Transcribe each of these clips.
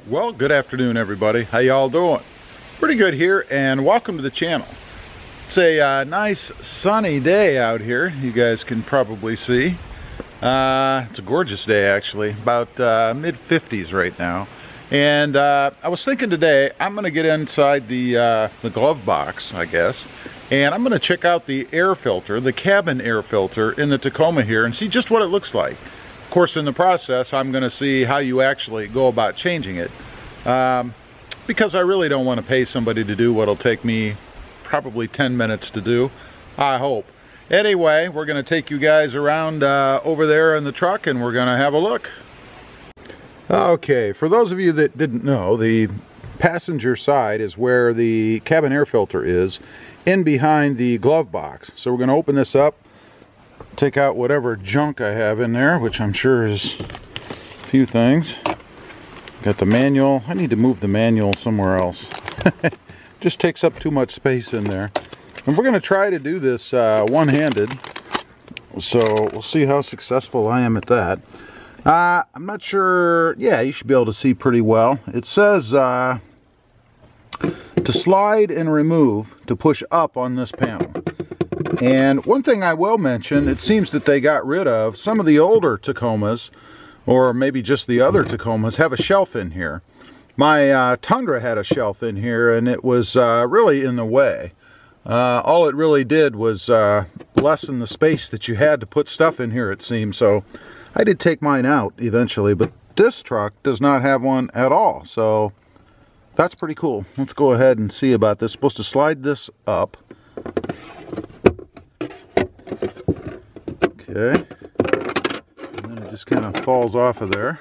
Well, good afternoon everybody. How y'all doing? Pretty good here, and welcome to the channel. It's a nice sunny day out here. You guys can probably see. It's a gorgeous day actually, about mid-50s right now. And I was thinking today I'm going to get inside the glove box, I guess, and I'm going to check out the air filter, the cabin air filter in the Tacoma here, and see just what it looks like. Of course, in the process, I'm going to see how you actually go about changing it, because I really don't want to pay somebody to do what'll take me probably 10 minutes to do, I hope. Anyway, we're going to take you guys around over there in the truck, and we're going to have a look. Okay, for those of you that didn't know, the passenger side is where the cabin air filter is, in behind the glove box. So we're going to open this up, take out whatever junk I have in there, which I'm sure is a few things. Got the manual. I need to move the manual somewhere else. Just takes up too much space in there. And we're going to try to do this one-handed, so we'll see how successful I am at that. I'm not sure. Yeah, you should be able to see pretty well. It says to slide and remove to push up on this panel. And one thing I will mention, it seems that they got rid of some of the older Tacomas, or maybe just the other Tacomas, have a shelf in here. My Tundra had a shelf in here, and it was really in the way. All it really did was lessen the space that you had to put stuff in here, it seemed. So I did take mine out eventually, but this truck does not have one at all. So that's pretty cool. Let's go ahead and see about this. Supposed to slide this up. Okay, and then it just kind of falls off of there.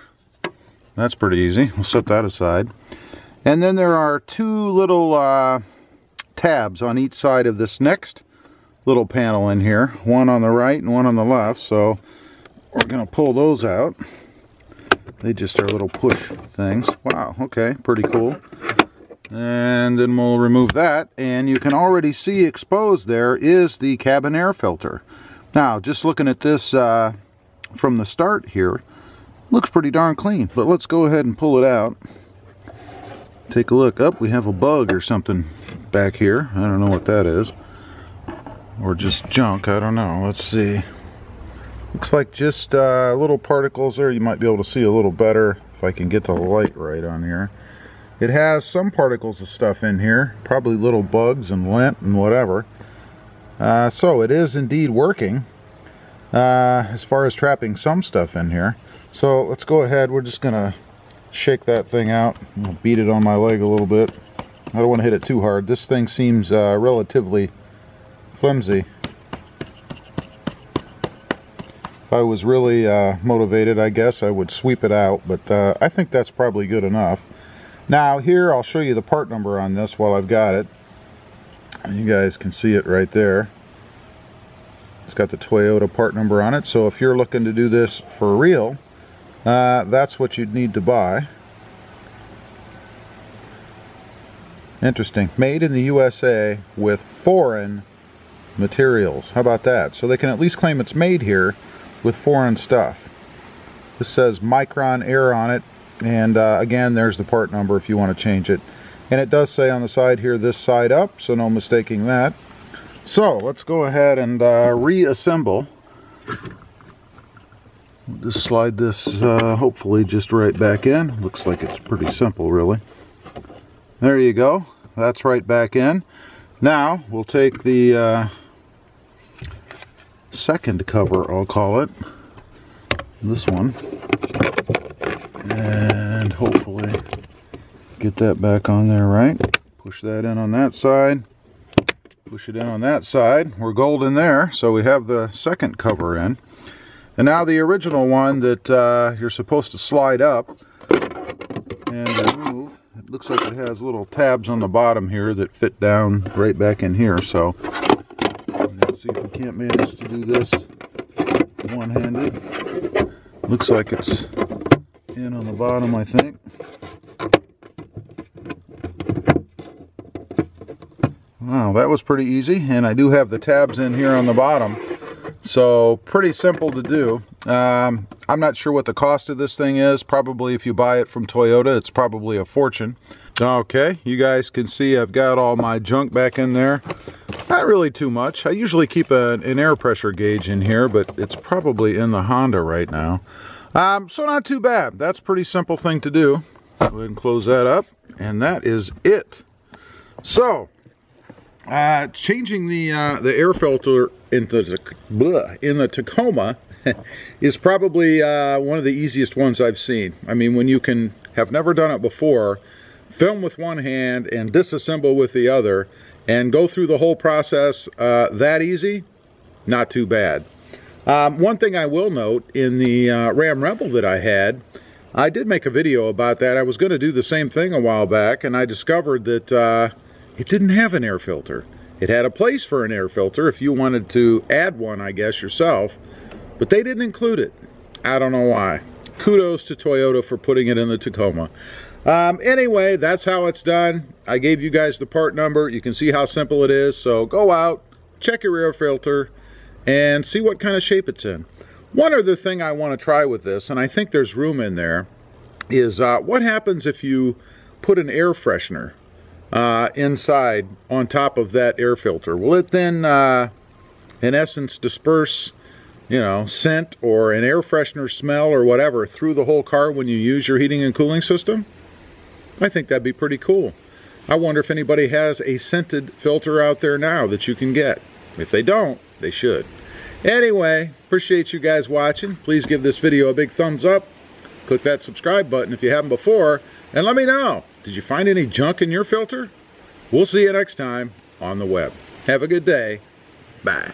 That's pretty easy. We'll set that aside. And then there are two little tabs on each side of this next little panel in here. One on the right and one on the left. So we're going to pull those out. They just are little push things. Wow, okay, pretty cool. And then we'll remove that. And you can already see exposed there is the cabin air filter. Now, just looking at this from the start here, looks pretty darn clean. But let's go ahead and pull it out. Take a look. Up, we have a bug or something back here. I don't know what that is. Or just junk, I don't know. Let's see. Looks like just little particles there. You might be able to see a little better if I can get the light right on here. It has some particles of stuff in here. Probably little bugs and lint and whatever. So it is indeed working as far as trapping some stuff in here. So let's go ahead. We're just gonna shake that thing out. I'll beat it on my leg a little bit. I don't want to hit it too hard. This thing seems relatively flimsy. If I was really motivated, I guess I would sweep it out, but I think that's probably good enough. Now here I'll show you the part number on this while I've got it. You guys can see it right there. It's got the Toyota part number on it. So if you're looking to do this for real, that's what you'd need to buy. Interesting. Made in the USA with foreign materials. How about that? So they can at least claim it's made here with foreign stuff. This says Micron Air on it. And again, there's the part number if you want to change it. And it does say on the side here, this side up, so no mistaking that. So let's go ahead and reassemble. We'll just slide this hopefully just right back in. Looks like it's pretty simple, really. There you go. That's right back in. Now we'll take the second cover, I'll call it. This one. And hopefully get that back on there right. Push that in on that side. Push it in on that side. We're golden there, so we have the second cover in. And now the original one that you're supposed to slide up and remove. It looks like it has little tabs on the bottom here that fit down right back in here. So let's see if we can't manage to do this one-handed. Looks like it's in on the bottom, I think. Wow, that was pretty easy, and I do have the tabs in here on the bottom, so pretty simple to do. I'm not sure what the cost of this thing is. Probably if you buy it from Toyota, it's probably a fortune. Okay, you guys can see I've got all my junk back in there. Not really too much. I usually keep an air pressure gauge in here, but it's probably in the Honda right now. So not too bad. That's a pretty simple thing to do. Go ahead and close that up, and that is it. So, changing the air filter in the Tacoma is probably one of the easiest ones I've seen. I mean, when you can have never done it before, film with one hand and disassemble with the other, and go through the whole process that easy, not too bad. One thing I will note, in the Ram Rebel that I had, I did make a video about that. I was going to do the same thing a while back, and I discovered that it didn't have an air filter. It had a place for an air filter if you wanted to add one, I guess, yourself, but they didn't include it. I don't know why. Kudos to Toyota for putting it in the Tacoma. Anyway, that's how it's done. I gave you guys the part number. You can see how simple it is. So go out, check your air filter, and see what kind of shape it's in. One other thing I want to try with this, and I think there's room in there, is what happens if you put an air freshener inside on top of that air filter? Will it then, in essence, disperse, you know, scent or an air freshener smell or whatever through the whole car when you use your heating and cooling system? I think that'd be pretty cool. I wonder if anybody has a scented filter out there now that you can get. If they don't, they should. Anyway, appreciate you guys watching. Please give this video a big thumbs up. Click that subscribe button if you haven't before. And let me know, did you find any junk in your filter? We'll see you next time on the web. Have a good day. Bye.